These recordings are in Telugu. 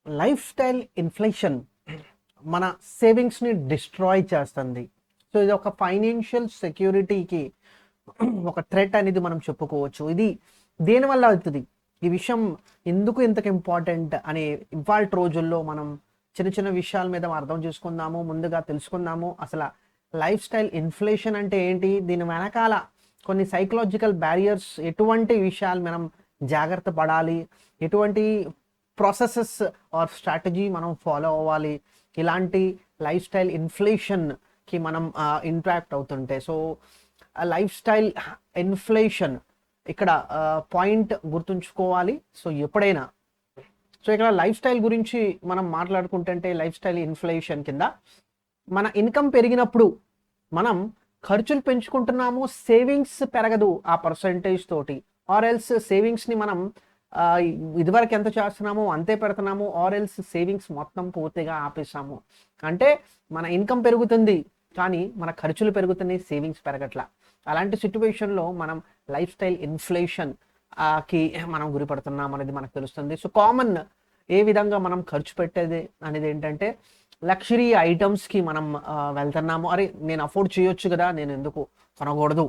లైఫ్ స్టైల్ ఇన్ఫ్లేషన్ మన సేవింగ్స్ని డిస్ట్రాయ్ చేస్తుంది. సో ఇది ఒక ఫైనాన్షియల్ సెక్యూరిటీకి ఒక థ్రెట్ అనేది మనం చెప్పుకోవచ్చు. ఇది దేనివల్ల అవుతుంది, ఈ విషయం ఎందుకు ఇంతకు ఇంపార్టెంట్ అని ఇవాళ రోజుల్లో మనం చిన్న చిన్న విషయాల మీద అర్థం చేసుకుందాము. ముందుగా తెలుసుకుందాము అసలు లైఫ్ స్టైల్ ఇన్ఫ్లేషన్ అంటే ఏంటి, దీని వెనకాల కొన్ని సైకలాజికల్ బ్యారియర్స్, ఎటువంటి విషయాలు మనం జాగ్రత్త పడాలి, ఎటువంటి ప్రాసెసెస్ ఆర్ స్ట్రాటజీ మనం ఫాలో అవ్వాలి ఇలాంటి లైఫ్ స్టైల్ ఇన్ఫ్లేషన్కి మనం ఇంట్రాక్ట్ అవుతుంటే. సో లైఫ్ స్టైల్ ఇన్ఫ్లేషన్ ఇక్కడ పాయింట్ గుర్తుంచుకోవాలి. సో ఎప్పుడైనా ఇక్కడ లైఫ్ స్టైల్ గురించి మనం మాట్లాడుకుంటుంటే లైఫ్ స్టైల్ ఇన్ఫ్లేషన్ కింద మన ఇన్కమ్ పెరిగినప్పుడు మనం ఖర్చులు పెంచుకుంటున్నాము, సేవింగ్స్ పెరగదు ఆ పర్సంటేజ్ తోటి. ఆర్ ఎల్స్ సేవింగ్స్ని మనం ఇదివరకు ఎంత చేస్తున్నామో అంతే పెడుతున్నాము, ఆర్ ఎల్స్ సేవింగ్స్ మొత్తం పూర్తిగా ఆపేసాము. అంటే మన ఇన్కమ్ పెరుగుతుంది కానీ మన ఖర్చులు పెరుగుతున్నాయి, సేవింగ్స్ పెరగట్లా. అలాంటి సిచ్యువేషన్లో మనం లైఫ్ స్టైల్ ఇన్ఫ్లేషన్ కి మనం గురిపడుతున్నాం అనేది మనకు తెలుస్తుంది. సో కామన్ ఏ విధంగా మనం ఖర్చు పెట్టేది అనేది ఏంటంటే లగ్జరీ ఐటమ్స్కి మనం వెళ్తున్నాము. అరే నేను అఫోర్డ్ చేయొచ్చు కదా, నేను ఎందుకు కొనకూడదు.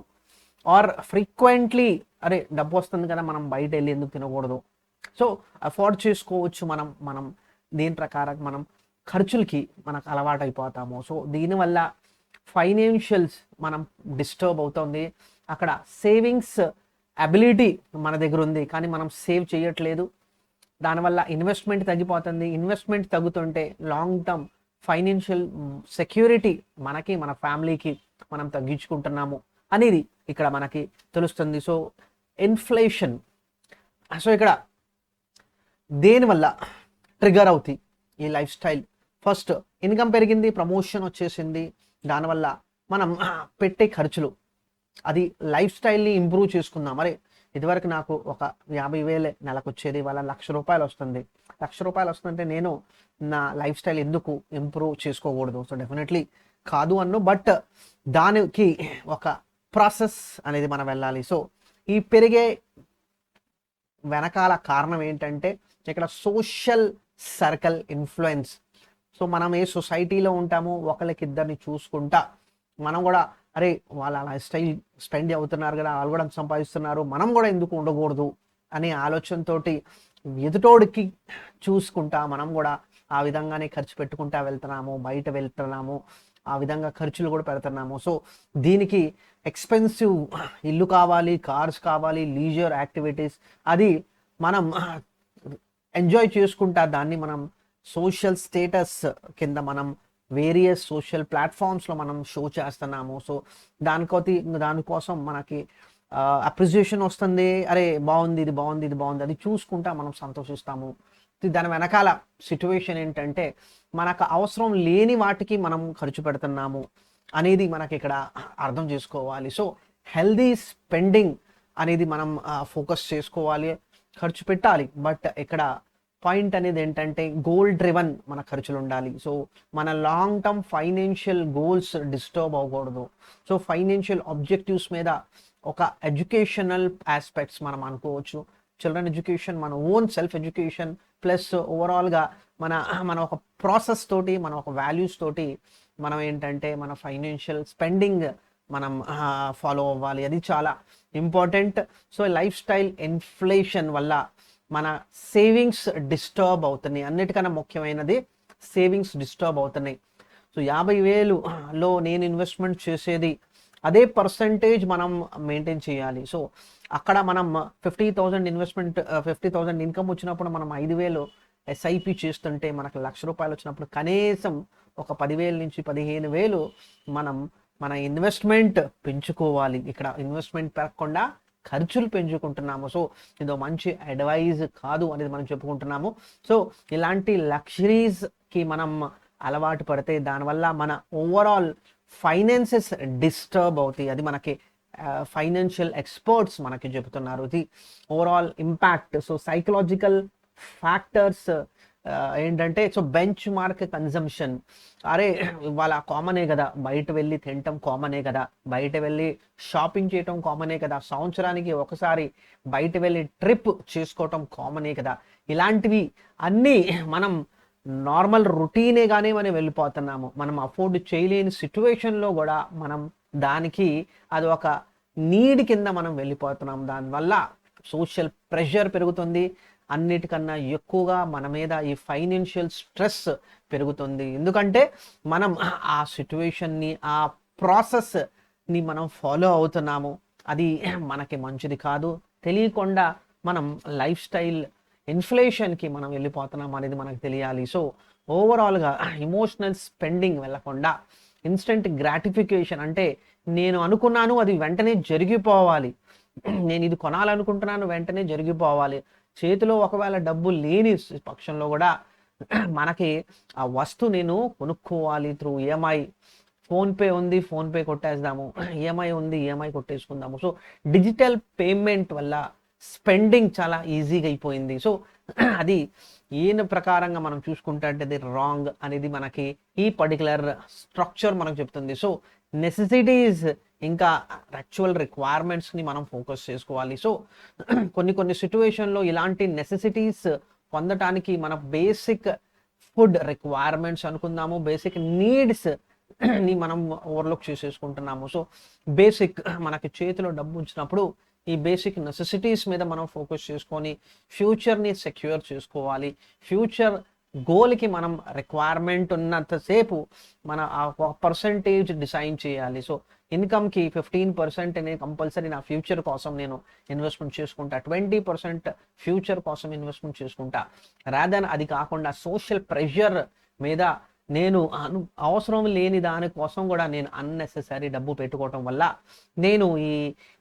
ఆర్ ఫ్రీక్వెంట్లీ అరే డబ్బు వస్తుంది కదా, మనం బయట వెళ్ళి ఎందుకు తినకూడదు. సో అఫోర్డ్ చేసుకోవచ్చు మనం దీని ప్రకారం మనం ఖర్చులకి మనకు అలవాటు అయిపోతాము. సో దీనివల్ల ఫైనాన్షియల్స్ మనం డిస్టర్బ్ అవుతుంది. అక్కడ సేవింగ్స్ అబిలిటీ మన దగ్గర ఉంది కానీ మనం సేవ్ చేయట్లేదు. దానివల్ల ఇన్వెస్ట్మెంట్ తగ్గిపోతుంది. ఇన్వెస్ట్మెంట్ తగ్గుతుంటే లాంగ్ టర్మ్ ఫైనాన్షియల్ సెక్యూరిటీ మనకి మన ఫ్యామిలీకి మనం తగ్గించుకుంటున్నాము అనేది ఇక్కడ మనకి తెలుస్తుంది. సో ఇన్ఫ్లేషన్, సో ఇక్కడ దేనివల్ల ట్రిగర్ అవుతాయి ఈ లైఫ్ స్టైల్. ఫస్ట్ ఇన్కమ్ పెరిగింది, ప్రమోషన్ వచ్చేసింది, దానివల్ల మనం పెట్టే ఖర్చులు, అది లైఫ్ స్టైల్ని ఇంప్రూవ్ చేసుకుందాం. మరి ఇదివరకు నాకు ఒక 50,000 నెలకు వచ్చేది, వాళ్ళ ₹1,00,000 వస్తుంది. ₹1,00,000 వస్తుందంటే నేను నా లైఫ్ స్టైల్ ఎందుకు ఇంప్రూవ్ చేసుకోకూడదు? సో డెఫినెట్లీ కాదు అన్ను, బట్ దానికి ఒక ప్రాసెస్ అనేది మనం వెళ్ళాలి. సో ఈ పెరిగే వెనకాల కారణం ఏంటంటే ఇక్కడ సోషల్ సర్కిల్ ఇన్ఫ్లుయెన్స్. సో మనం ఏ సొసైటీలో ఉంటామో ఒకరికిద్దరిని చూసుకుంటా మనం కూడా అరే వాళ్ళ లైఫ్ స్టైల్ స్పెండ్ అవుతున్నారు కదా, వాళ్ళు కూడా సంపాదిస్తున్నారు, మనం కూడా ఎందుకు ఉండకూడదు అనే ఆలోచనతోటి ఎదుటోడికి చూసుకుంటా మనం కూడా ఆ విధంగానే ఖర్చు పెట్టుకుంటా వెళ్తున్నాము, బయట వెళ్తున్నాము, ఆ విధంగా ఖర్చులు కూడా పెడుతున్నాము. సో దీనికి ఎక్స్పెన్సివ్ ఇల్లు కావాలి, కార్స్ కావాలి, లీజర్ యాక్టివిటీస్, అది మనం ఎంజాయ్ చేసుకుంటా దాన్ని మనం సోషల్ స్టేటస్ కింద మనం వేరియస్ సోషల్ ప్లాట్ఫామ్స్లో మనం షో చేస్తున్నాము. సో దానికోసం మనకి అప్రిసియేషన్ వస్తుంది, అరే బాగుంది, ఇది బాగుంది, ఇది బాగుంది, అది చూసుకుంటా మనం సంతోషిస్తాము. దాని వెనకాల సిచ్యువేషన్ ఏంటంటే మనకు అవసరం లేని వాటికి మనం ఖర్చు పెడుతున్నాము అనేది మనకి ఇక్కడ అర్థం చేసుకోవాలి. సో హెల్దీ స్పెండింగ్ అనేది మనం ఫోకస్ చేసుకోవాలి, ఖర్చు పెట్టాలి. బట్ ఇక్కడ పాయింట్ అనేది ఏంటంటే గోల్ డ్రివన్ మన ఖర్చులు ఉండాలి. సో మన long term financial goals disturb అవ్వకూడదు. సో ఫైనాన్షియల్ ఆబ్జెక్టివ్స్ మీద ఒక ఎడ్యుకేషనల్ ఆస్పెక్ట్స్ మనం అనుకోవచ్చు. చిల్డ్రన్ ఎడ్యుకేషన్, మన ఓన్ సెల్ఫ్ ఎడ్యుకేషన్, ప్లస్ ఓవరాల్గా మన ఒక ప్రాసెస్ తోటి, మన ఒక వాల్యూస్ తోటి మనం ఏంటంటే మన ఫైనాన్షియల్ స్పెండింగ్ మనం ఫాలో అవ్వాలి. అది చాలా important. So life style inflation వల్ల మన సేవింగ్స్ డిస్టర్బ్ అవుతున్నాయి. అన్నిటికన్నా ముఖ్యమైనది సేవింగ్స్ డిస్టర్బ్ అవుతున్నాయి. సో 50,000లో నేను ఇన్వెస్ట్మెంట్ చేసేది అదే పర్సంటేజ్ మనం మెయింటైన్ చేయాలి. సో అక్కడ మనం 50,000 ఇన్వెస్ట్మెంట్, 50,000 ఇన్కమ్ వచ్చినప్పుడు మనం 5,000 ఎస్ఐపి చేస్తుంటే మనకు ₹1,00,000 వచ్చినప్పుడు కనీసం ఒక 10,000 నుంచి 15,000 మనం మన ఇన్వెస్ట్మెంట్ పెంచుకోవాలి. ఇక్కడ ఇన్వెస్ట్మెంట్ పెరగకుండా ఖర్చులు పెంచుకుంటున్నాము. సో ఇదో మంచి అడ్వైజ్ కాదు అనేది మనం చెప్పుకుంటున్నాము. సో ఇలాంటి లగ్జరీస్కి మనం అలవాటు పడితే దానివల్ల మన ఓవరాల్ ఫైనాన్సెస్ డిస్టర్బ్ అవుతాయి. అది మనకి ఫైనాన్షియల్ ఎక్స్పర్ట్స్ మనకి చెబుతున్నారు. ఇది overall impact. So psychological factors ఏంటంటే సో బెంచ్ మార్క్ కన్జంప్షన్. అరే ఇవాళ కామనే కదా, బయట వెళ్ళి తినటం కామనే కదా, బయట వెళ్ళి షాపింగ్ చేయటం కామనే కదా, సంవత్సరానికి ఒకసారి బయట వెళ్ళి ట్రిప్ చేసుకోవటం కామనే కదా, ఇలాంటివి అన్నీ మనం నార్మల్ రొటీనేగానే మనం వెళ్ళిపోతున్నాము. మనం అఫోర్డ్ చేయలేని సిచ్యువేషన్లో కూడా మనం దానికి అది ఒక నీడ్ కింద మనం వెళ్ళిపోతున్నాం. దానివల్ల సోషల్ ప్రెషర్ పెరుగుతుంది, అన్నిటికన్నా ఎక్కువగా మన మీద ఈ ఫైనాన్షియల్ స్ట్రెస్ పెరుగుతుంది. ఎందుకంటే మనం ఆ సిచ్యువేషన్ని, ఆ ప్రాసెస్ని మనం ఫాలో అవుతున్నాము. అది మనకి మంచిది కాదు. తెలియకుండా మనం లైఫ్ స్టైల్ ఇన్ఫ్లేషన్కి మనం వెళ్ళిపోతున్నాం అనేది మనకు తెలియాలి. సో ఓవరాల్గా ఇమోషనల్ స్పెండింగ్ వెళ్ళకుండా ఇన్స్టెంట్ గ్రాటిఫికేషన్, అంటే నేను అనుకున్నాను అది వెంటనే జరిగిపోవాలి, నేను ఇది కొనాలనుకుంటున్నాను వెంటనే జరిగిపోవాలి, చేతిలో ఒకవేళ డబ్బు లేని పక్షంలో కూడా మనకి ఆ వస్తువు నేను కొనుక్కోవాలి త్రూ ఈఎంఐ. ఫోన్పే ఉంది, ఫోన్పే కొట్టేద్దాము, ఈఎంఐ ఉంది, ఈఎంఐ కొట్టేసుకుందాము. సో డిజిటల్ పేమెంట్ వల్ల స్పెండింగ్ చాలా ఈజీగా అయిపోయింది. సో అది ఈయన ప్రకారంగా మనం చూసుకుంటే అంటే అది రాంగ్ అనేది మనకి ఈ పర్టికులర్ స్ట్రక్చర్ మనకు చెప్తుంది. సో నెసెసిటీస్ ఇంకా యాక్చువల్ రిక్వైర్మెంట్స్ని మనం ఫోకస్ చేసుకోవాలి. సో కొన్ని సిచ్యువేషన్లో ఇలాంటి నెసెసిటీస్ పొందటానికి మన బేసిక్ ఫుడ్ రిక్వైర్మెంట్స్ అనుకుందాము, బేసిక్ నీడ్స్ ని మనం ఓవర్లుక్ చేసేసుకుంటున్నాము. సో బేసిక్ మనకి చేతిలో డబ్బు ఉంచినప్పుడు ఈ బేసిక్ నెసెసిటీస్ మీద మనం ఫోకస్ చేసుకొని ఫ్యూచర్ని సెక్యూర్ చేసుకోవాలి. ఫ్యూచర్ గోల్కి మనం రిక్వైర్మెంట్ ఉన్నంతసేపు మన ఒక పర్సంటేజ్ డిసైడ్ చేయాలి. సో ఇన్కమ్కి 15% అనేది కంపల్సరీ నా ఫ్యూచర్ కోసం నేను ఇన్వెస్ట్మెంట్ చేసుకుంటా, 20% ఫ్యూచర్ కోసం ఇన్వెస్ట్మెంట్ చేసుకుంటా. రాదన్ అది కాకుండా సోషల్ ప్రెషర్ మీద నేను అవసరం లేని దానికోసం కూడా నేను అన్నెసెసరీ డబ్బు పెట్టుకోవటం వల్ల నేను ఈ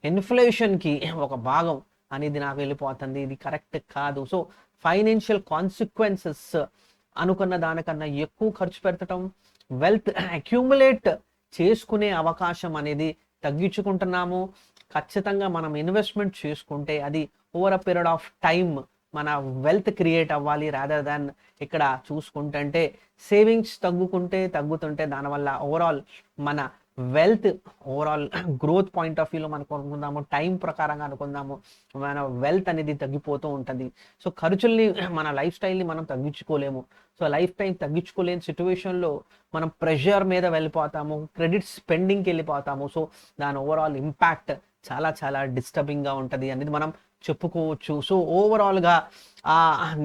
ఇన్ఫ్లేషన్కి ఒక భాగం అనేది నాకు వెళ్ళిపోతుంది. ఇది కరెక్ట్ కాదు. సో ఫైనాన్షియల్ కాన్సిక్వెన్సెస్ అనుకున్న దానికన్నా ఎక్కువ ఖర్చు పెట్టడం, వెల్త్ అక్యూములేట్ చేసుకునే అవకాశం అనేది తగ్గించుకుంటున్నాము. ఖచ్చితంగా మనం ఇన్వెస్ట్మెంట్ చేసుకుంటే అది over a period of time మన వెల్త్ క్రియేట్ అవ్వాలి. రాదర్ దాన్ ఇక్కడ చూసుకుంటే సేవింగ్స్ తగ్గుతుంటే దానివల్ల ఓవరాల్ మన wealth overall growth point of వ్యూలో మనకు అనుకుందాము, టైం ప్రకారంగా అనుకుందాము, మన వెల్త్ అనేది తగ్గిపోతూ ఉంటుంది. సో ఖర్చుల్ని, మన లైఫ్ స్టైల్ని మనం తగ్గించుకోలేము. సో లైఫ్ టైం తగ్గించుకోలేని సిచ్యువేషన్లో మనం ప్రెషర్ మీద వెళ్ళిపోతాము, క్రెడిట్ స్పెండింగ్కి వెళ్ళిపోతాము. సో దాని ఓవరాల్ ఇంపాక్ట్ చాలా చాలా డిస్టర్బింగ్గా ఉంటుంది అనేది మనం చెప్పుకోవచ్చు. సో ఓవరాల్గా ఆ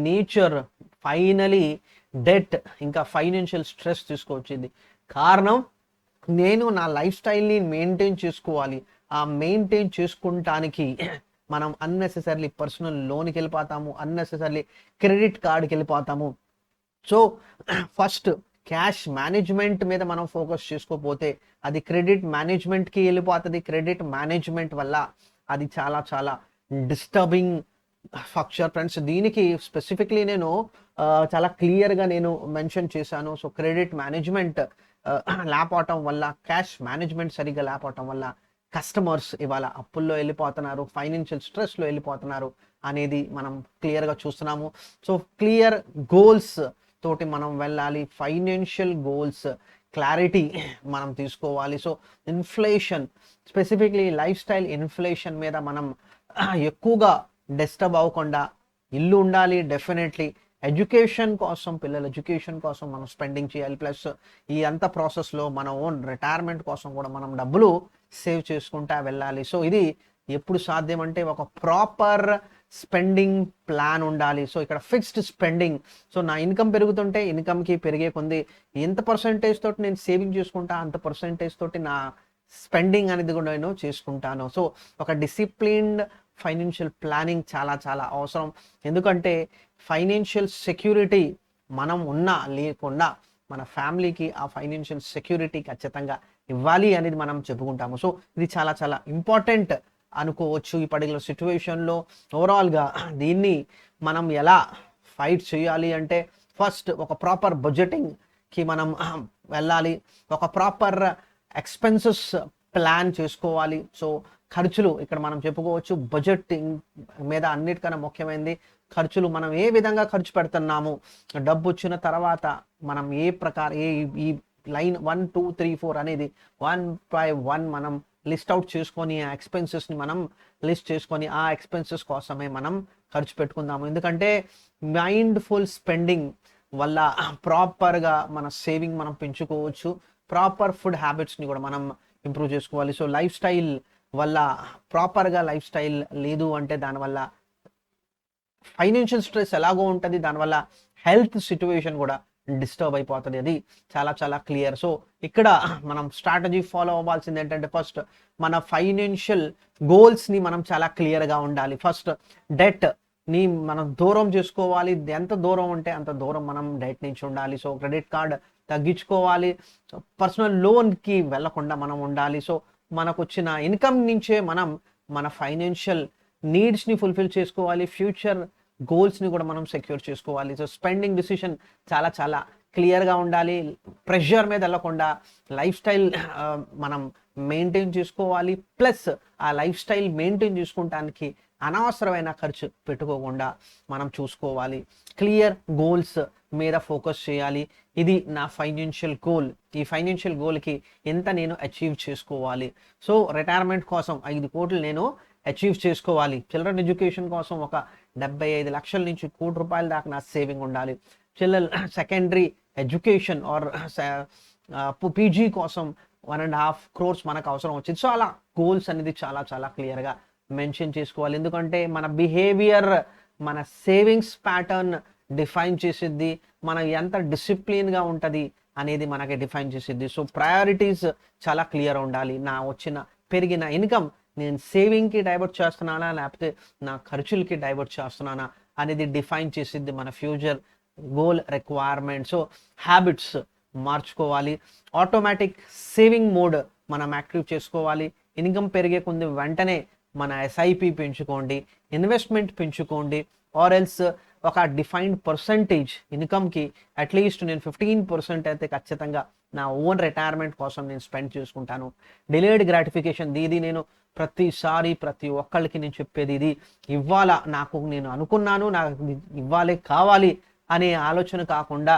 నేచర్ ఫైనలీ డెట్ ఇంకా ఫైనాన్షియల్ స్ట్రెస్ తీసుకొచ్చింది. కారణం నేను నా లైఫ్ స్టైల్ని మెయింటైన్ చేసుకోవాలి. ఆ మెయింటైన్ చేసుకుంటానికి మనం అన్నెసెసర్లీ పర్సనల్ లోన్కి వెళ్ళిపోతాము, అన్నెసెసర్లీ క్రెడిట్ కార్డ్కి వెళ్ళిపోతాము. సో ఫస్ట్ క్యాష్ మేనేజ్మెంట్ మీద మనం ఫోకస్ చేసుకోకపోతే అది క్రెడిట్ మేనేజ్మెంట్కి వెళ్ళిపోతుంది. క్రెడిట్ మేనేజ్మెంట్ వల్ల అది చాలా చాలా డిస్టర్బింగ్ ఫాక్టర్ ఫ్రెండ్స్. దీనికి స్పెసిఫిక్లీ నేను చాలా క్లియర్గా నేను మెన్షన్ చేశాను. సో క్రెడిట్ మేనేజ్మెంట్ లేకపోవటం వల్ల, క్యాష్ మేనేజ్మెంట్ సరిగ్గా లేకపోవటం వల్ల కస్టమర్స్ ఇవాళ అప్పుల్లో వెళ్ళిపోతున్నారు, ఫైనాన్షియల్ స్ట్రెస్లో వెళ్ళిపోతున్నారు అనేది మనం క్లియర్గా చూస్తున్నాము. సో క్లియర్ గోల్స్ తోటి మనం వెళ్ళాలి. ఫైనాన్షియల్ గోల్స్ క్లారిటీ మనం తీసుకోవాలి. So inflation, specifically life style inflation మీద మనం ఎక్కువగా డిస్టర్బ్ అవ్వకుండా, ఇల్లు ఉండాలి డెఫినెట్లీ, ఎడ్యుకేషన్ కోసం, పిల్లల ఎడ్యుకేషన్ కోసం మనం స్పెండింగ్ చేయాలి. ప్లస్ ఈ అంత ప్రాసెస్లో మన ఓన్ రిటైర్మెంట్ కోసం కూడా మనం డబ్బులు సేవ్ చేసుకుంటా వెళ్ళాలి. సో ఇది ఎప్పుడు సాధ్యం అంటే ఒక ప్రాపర్ స్పెండింగ్ ప్లాన్ ఉండాలి. సో ఇక్కడ ఫిక్స్డ్ స్పెండింగ్. సో నా ఇన్కమ్ పెరుగుతుంటే ఇన్కమ్కి పెరిగే కొంది ఎంత పర్సంటేజ్ తోటి నేను సేవింగ్ చేసుకుంటా, అంత పర్సంటేజ్ తోటి నా స్పెండింగ్ అనేది కూడా నేను చేసుకుంటాను. సో ఒక డిసిప్లిన్డ్ ఫైనాన్షియల్ ప్లానింగ్ చాలా చాలా అవసరం. ఎందుకంటే ఫైనాన్షియల్ సెక్యూరిటీ మనం ఉన్నా లేకుండా మన ఫ్యామిలీకి ఆ ఫైనాన్షియల్ సెక్యూరిటీ ఖచ్చితంగా ఇవ్వాలి అనేది మనం చెప్పుకుంటాము. సో ఇది చాలా చాలా ఇంపార్టెంట్ అనుకోవచ్చు ఈ పర్టికులర్ సిచ్యువేషన్లో. ఓవరాల్గా దీన్ని మనం ఎలా ఫైట్ చేయాలి అంటే ఫస్ట్ ఒక ప్రాపర్ బడ్జెటింగ్కి మనం వెళ్ళాలి, ఒక ప్రాపర్ ఎక్స్పెన్సెస్ ప్లాన్ చేసుకోవాలి. సో ఖర్చులు ఇక్కడ మనం చెప్పుకోవచ్చు బడ్జెటింగ్ మీద అన్నిటికన్నా ముఖ్యమైనది ఖర్చులు మనం ఏ విధంగా ఖర్చు పెడుతున్నాము, డబ్బు వచ్చిన తర్వాత మనం ఏ ప్రకారం ఈ లైన్ 1 2 3 4 అనేది 1 by 1 మనం లిస్ట్ అవుట్ చేసుకొని ఆ ఎక్స్పెన్సెస్ని మనం లిస్ట్ చేసుకొని ఆ ఎక్స్పెన్సెస్ కోసమే మనం ఖర్చు పెట్టుకుందాము. ఎందుకంటే మైండ్ఫుల్ స్పెండింగ్ వల్ల ప్రాపర్గా మన సేవింగ్ మనం పెంచుకోవచ్చు, ప్రాపర్ ఫుడ్ హ్యాబిట్స్ని కూడా మనం ఇంప్రూవ్ చేసుకోవాలి. సో లైఫ్ స్టైల్ వల్ల ప్రాపర్గా లైఫ్ స్టైల్ లేదు అంటే దానివల్ల ఫైనాన్షియల్ స్ట్రెస్ ఎలాగో ఉంటుంది, దానివల్ల హెల్త్ సిచ్యువేషన్ కూడా డిస్టర్బ్ అయిపోతుంది. అది చాలా చాలా క్లియర్. సో ఇక్కడ మనం స్ట్రాటజీ ఫాలో అవ్వాల్సింది ఏంటంటే ఫస్ట్ మన ఫైనాన్షియల్ గోల్స్ని మనం చాలా క్లియర్గా ఉండాలి. ఫస్ట్ డెట్ని మనం దూరం చేసుకోవాలి, ఎంత దూరం ఉంటే అంత దూరం మనం డెట్ నుంచి ఉండాలి. సో క్రెడిట్ కార్డ్ తగ్గించుకోవాలి, పర్సనల్ లోన్కి వెళ్లకుండా మనం ఉండాలి. సో మనకు వచ్చిన ఇన్కమ్ నుంచే మనం మన ఫైనాన్షియల్ నీడ్స్ని ఫుల్ఫిల్ చేసుకోవాలి, ఫ్యూచర్ గోల్స్ని కూడా మనం సెక్యూర్ చేసుకోవాలి. సో స్పెండింగ్ డిసిషన్ చాలా చాలా క్లియర్గా ఉండాలి, ప్రెషర్ మీద వెళ్ళకుండా లైఫ్ స్టైల్ మనం మెయింటైన్ చేసుకోవాలి. ప్లస్ ఆ లైఫ్ స్టైల్ మెయింటైన్ చేసుకుంటానికి అనవసరమైన ఖర్చు పెట్టుకోకుండా మనం చూసుకోవాలి. క్లియర్ గోల్స్ మీద ఫోకస్ చేయాలి. ఇది నా ఫైనాన్షియల్ గోల్, ఈ ఫైనాన్షియల్ గోల్కి ఎంత నేను అచీవ్ చేసుకోవాలి. సో రిటైర్మెంట్ కోసం 5 కోట్లు నేను అచీవ్ చేసుకోవాలి. చిల్డ్రన్ ఎడ్యుకేషన్ కోసం ఒక 75 లక్షల నుంచి ₹1 కోటి దాకా నా సేవింగ్ ఉండాలి. Children secondary education or PG కోసం 1.5 crores మనకు అవసరం వచ్చింది. సో అలా గోల్స్ అనేది చాలా చాలా క్లియర్గా మెన్షన్ చేసుకోవాలి. ఎందుకంటే మన బిహేవియర్ మన సేవింగ్స్ ప్యాటర్న్ డిఫైన్ చేసిద్ది, మనం ఎంత డిసిప్లిన్గా ఉంటుంది అనేది మనకి డిఫైన్ చేసిద్ది. సో ప్రయారిటీస్ చాలా క్లియర్ ఉండాలి. నా వచ్చిన పెరిగిన ఇన్కమ్ నేను సేవింగ్కి డైవర్ట్ చేస్తున్నానా లేకపోతే నా ఖర్చులకి డైవర్ట్ చేస్తున్నానా అనేది డిఫైన్ చేసిద్ది మన future goal requirement. So habits మార్చుకోవాలి, ఆటోమేటిక్ సేవింగ్ మోడ్ మనం యాక్టివ్ చేసుకోవాలి. ఇన్కమ్ పెరిగే కొంది వెంటనే మన ఎస్ఐపి పెంచుకోండి, ఇన్వెస్ట్మెంట్ పెంచుకోండి, ఆర్ ఎల్స్ ఒక డిఫైన్డ్ పర్సంటేజ్ ఇన్కమ్కి అట్లీస్ట్ నేను 15% అయితే ఖచ్చితంగా నా ఓన్ రిటైర్మెంట్ కోసం నేను స్పెండ్ చేసుకుంటాను. డిలేడ్ గ్రాటిఫికేషన్ ఇది నేను ప్రతిసారి ప్రతి ఒక్కళ్ళకి నేను చెప్పేది ఇది. ఇవ్వాలా, నాకు నేను అనుకున్నాను నాకు ఇవ్వాలి కావాలి అనే ఆలోచన కాకుండా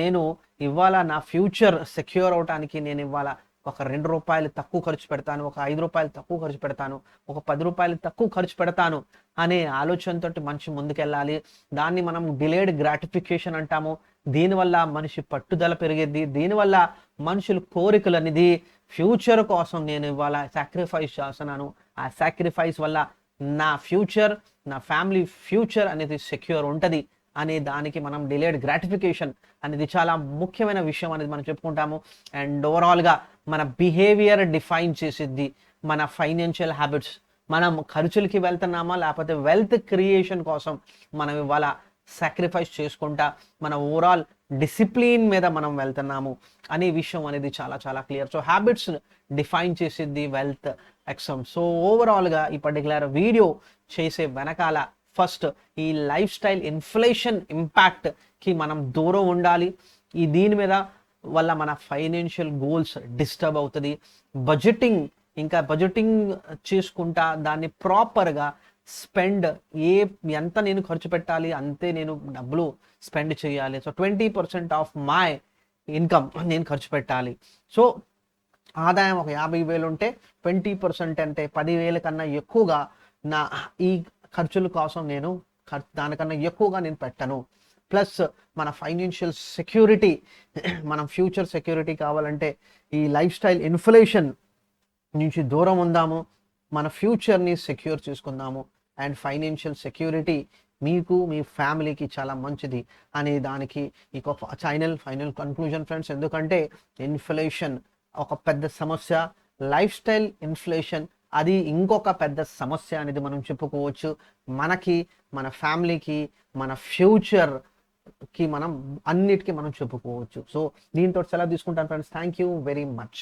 నేను ఇవ్వాలా నా ఫ్యూచర్ సెక్యూర్ అవడానికి నేను ఇవ్వాలా ఒక ₹2 తక్కువ ఖర్చు పెడతాను, ఒక ₹5 తక్కువ ఖర్చు పెడతాను, ఒక ₹10 తక్కువ ఖర్చు పెడతాను అనే ఆలోచనతో మనిషి ముందుకెళ్ళాలి. దాన్ని మనం డిలేడ్ గ్రాటిఫికేషన్ అంటాము. దీనివల్ల మనిషి పట్టుదల పెరిగేది, దీనివల్ల మనుషుల కోరికలు అనేది ఫ్యూచర్ కోసం నేను ఇవాళ సాక్రిఫైస్ చేస్తున్నాను, ఆ సాక్రిఫైస్ వల్ల నా ఫ్యూచర్ నా ఫ్యామిలీ ఫ్యూచర్ అనేది సెక్యూర్ ఉంటుంది అనే దానికి మనం డిలేడ్ గ్రాటిఫికేషన్ అనేది చాలా ముఖ్యమైన విషయం అనేది మనం చెప్పుకుంటాము. అండ్ ఓవరాల్గా మన బిహేవియర్ డిఫైన్ చేసిద్ది మన ఫైనాన్షియల్ హ్యాబిట్స్. మనం ఖర్చులకి వెళ్తున్నామా లేకపోతే వెల్త్ క్రియేషన్ కోసం మనం ఇవాళ సాక్రిఫైస్ చేసుకుంటా మన ఓవరాల్ డిసిప్లిన్ మీద మనం వెళ్తున్నాము అనే విషయం అనేది చాలా చాలా క్లియర్. సో హ్యాబిట్స్ డిఫైన్ చేసిద్ది వెల్త్ ఎక్సమ్. సో ఓవరాల్గా ఈ పర్టికులర్ వీడియో చేసే వెనకాల ఫస్ట్ ఈ లైఫ్ స్టైల్ ఇన్ఫ్లేషన్ ఇంపాక్ట్కి మనం దూరం ఉండాలి. దీని మీద వల్ల మన ఫైనాన్షియల్ గోల్స్ డిస్టర్బ్ అవుతుంది. బడ్జెటింగ్ చేసుకుంటా దాన్ని ప్రాపర్గా స్పెండ్ ఎంత నేను ఖర్చు పెట్టాలి అంతే నేను డబ్బులు స్పెండ్ చేయాలి. సో 20% ఆఫ్ మై ఇన్కమ్ నేను ఖర్చు పెట్టాలి. సో ఆదాయం ఒక 50,000 ఉంటే 20% అంటే 10,000 కన్నా ఎక్కువగా నా ఈ ఖర్చుల కోసం నేను దానికన్నా ఎక్కువగా నేను పెట్టను. ప్లస్ మన ఫైనాన్షియల్ సెక్యూరిటీ, మనం ఫ్యూచర్ సెక్యూరిటీ కావాలంటే ఈ లైఫ్ స్టైల్ ఇన్ఫ్లేషన్ నుంచి దూరం ఉందాము, మన ఫ్యూచర్ని సెక్యూర్ చేసుకుందాము. అండ్ ఫైనాన్షియల్ సెక్యూరిటీ మీకు మీ ఫ్యామిలీకి చాలా మంచిది అనే దానికి ఈ ఛానల్ ఫైనల్ కన్క్లూజన్ ఫ్రెండ్స్. ఎందుకంటే ఇన్ఫ్లేషన్ ఒక పెద్ద సమస్య, లైఫ్ స్టైల్ ఇన్ఫ్లేషన్ అది ఇంకొక పెద్ద సమస్య అనేది మనం చెప్పుకోవచ్చు. మనకి మన ఫ్యామిలీకి మన ఫ్యూచర్కి మనం అన్నిటికీ మనం చెప్పుకోవచ్చు. సో దీంతో సెలవు తీసుకుంటాను friends. Thank you very much.